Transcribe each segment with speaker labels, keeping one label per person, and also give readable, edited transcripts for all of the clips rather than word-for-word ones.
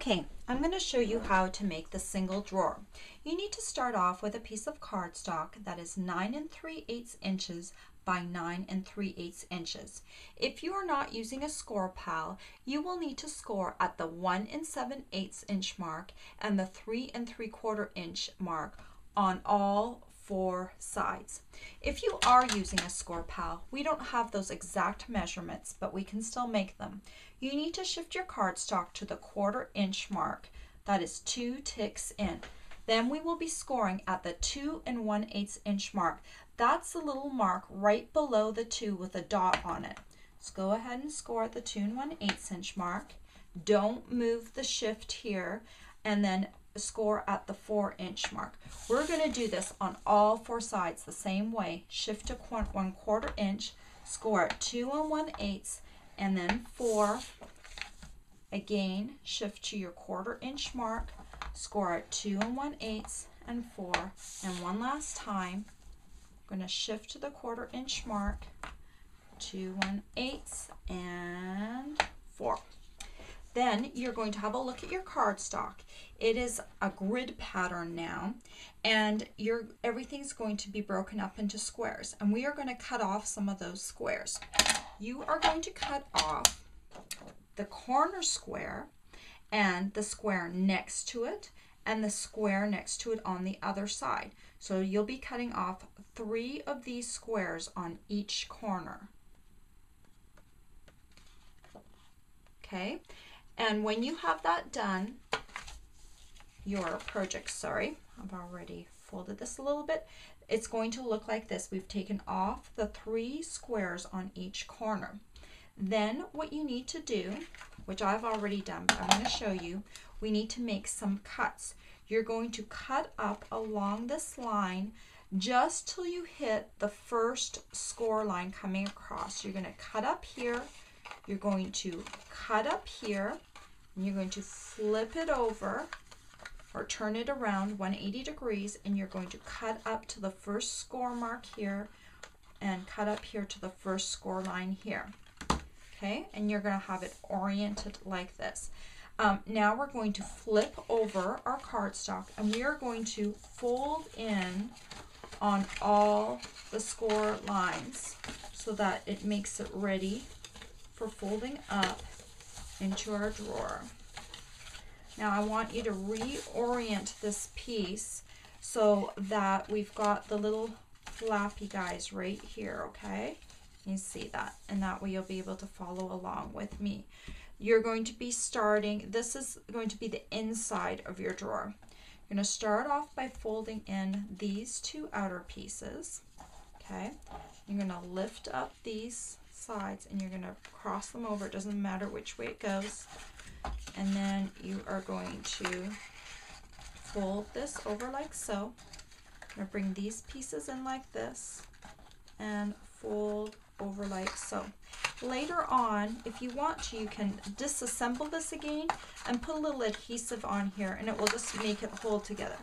Speaker 1: Okay, I'm going to show you how to make the single drawer. You need to start off with a piece of cardstock that is 9 3/8 inches by 9 3/8 inches. If you are not using a Scor-Pal, you will need to score at the 1 7/8 inch mark and the 3 3/4 inch mark on all 4 sides. If you are using a Scor-Pal, we don't have those exact measurements, but we can still make them. You need to shift your cardstock to the 1/4 inch mark. That is 2 ticks in. Then we will be scoring at the 2 1/8 inch mark. That's the little mark right below the 2 with a dot on it. So go ahead and score at the 2 1/8 inch mark. Don't move the shift here, and then score at the 4 inch mark. We're going to do this on all 4 sides the same way. Shift to 1/4 inch, score at 2 1/8, and then 4. Again, shift to your 1/4 inch mark, score at 2 1/8 and 4. And one last time, I'm going to shift to the 1/4 inch mark, 2 1/8 and 4. Then you're going to have a look at your cardstock. It is a grid pattern now, and everything's going to be broken up into squares, and we are going to cut off some of those squares. You are going to cut off the corner square and the square next to it and the square next to it on the other side. So you'll be cutting off 3 of these squares on each corner. Okay? And when you have that done, your project, I've already folded this a little bit. It's going to look like this. We've taken off the 3 squares on each corner. Then what you need to do, which I've already done, but I'm going to show you, we need to make some cuts. You're going to cut up along this line just till you hit the first score line coming across. You're going to cut up here. You're going to cut up here, and you're going to flip it over or turn it around 180 degrees, and you're going to cut up to the first score mark here and cut up here to the first score line here. Okay, and you're going to have it oriented like this. Now we're going to flip over our cardstock, and we are going to fold in on all the score lines so that it makes it ready for folding up into our drawer. Now I want you to reorient this piece so that we've got the little flappy guys right here, okay? You see that, and that way you'll be able to follow along with me. You're going to be starting, this is going to be the inside of your drawer. You're going to start off by folding in these 2 outer pieces, okay? You're going to lift up these sides and you're going to cross them over. It doesn't matter which way it goes. And then you are going to fold this over like so. I'm going to bring these pieces in like this and fold over like so. Later on, if you want to, you can disassemble this again and put a little adhesive on here, and it will just make it hold together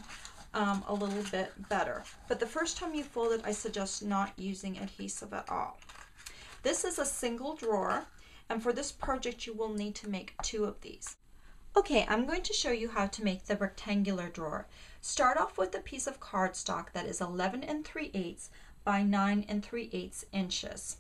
Speaker 1: a little bit better. But the first time you fold it, I suggest not using adhesive at all. This is a single drawer, and for this project you will need to make 2 of these. Okay, I'm going to show you how to make the rectangular drawer. Start off with a piece of cardstock that is 11 3/8 by 9 3/8 inches.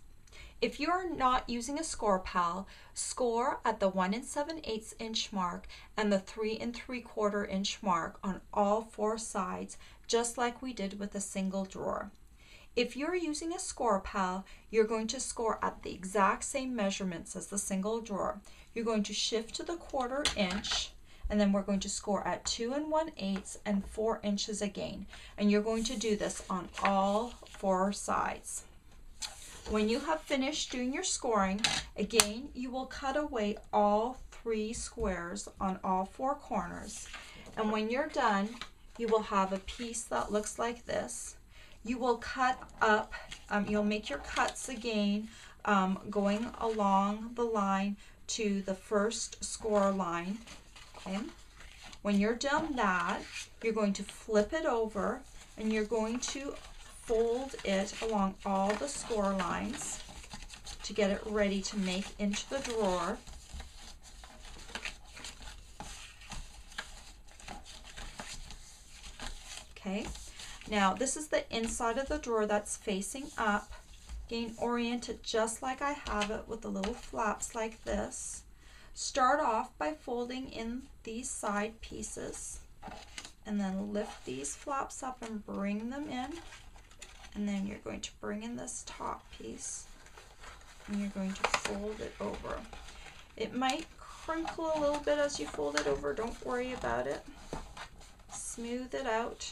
Speaker 1: If you are not using a Scor-Pal, score at the 1 7/8 inch mark and the 3 3/4 inch mark on all 4 sides, just like we did with a single drawer. If you're using a Scor-Pal, you're going to score at the exact same measurements as the single drawer. You're going to shift to the 1/4 inch, and then we're going to score at 2 1/8 and 4 inches again. And you're going to do this on all 4 sides. When you have finished doing your scoring, again, you will cut away all 3 squares on all 4 corners. And when you're done, you will have a piece that looks like this. You will cut up, you'll make your cuts again, going along the line to the first score line. Okay? When you're done that, you're going to flip it over, and you're going to fold it along all the score lines to get it ready to make into the drawer. Okay, now this is the inside of the drawer that's facing up. Again, orient it just like I have it with the little flaps like this. Start off by folding in these side pieces and then lift these flaps up and bring them in. And then you're going to bring in this top piece and you're going to fold it over. It might crinkle a little bit as you fold it over. Don't worry about it. Smooth it out.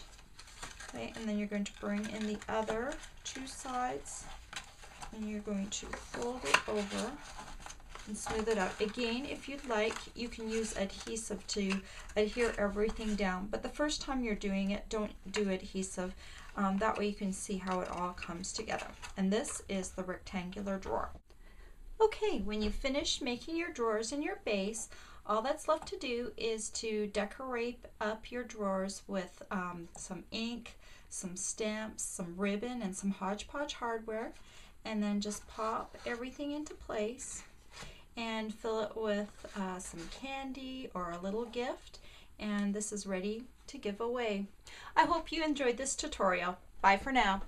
Speaker 1: Okay, and then you're going to bring in the other two sides and you're going to fold it over and smooth it out. Again, if you'd like, you can use adhesive to adhere everything down, but the first time you're doing it, don't do adhesive. That way you can see how it all comes together. And this is the rectangular drawer. Okay, when you finish making your drawers and your base, all that's left to do is to decorate up your drawers with some ink, some stamps, some ribbon, and some hodgepodge hardware, and then just pop everything into place and fill it with some candy or a little gift, and this is ready to give away. I hope you enjoyed this tutorial. Bye for now.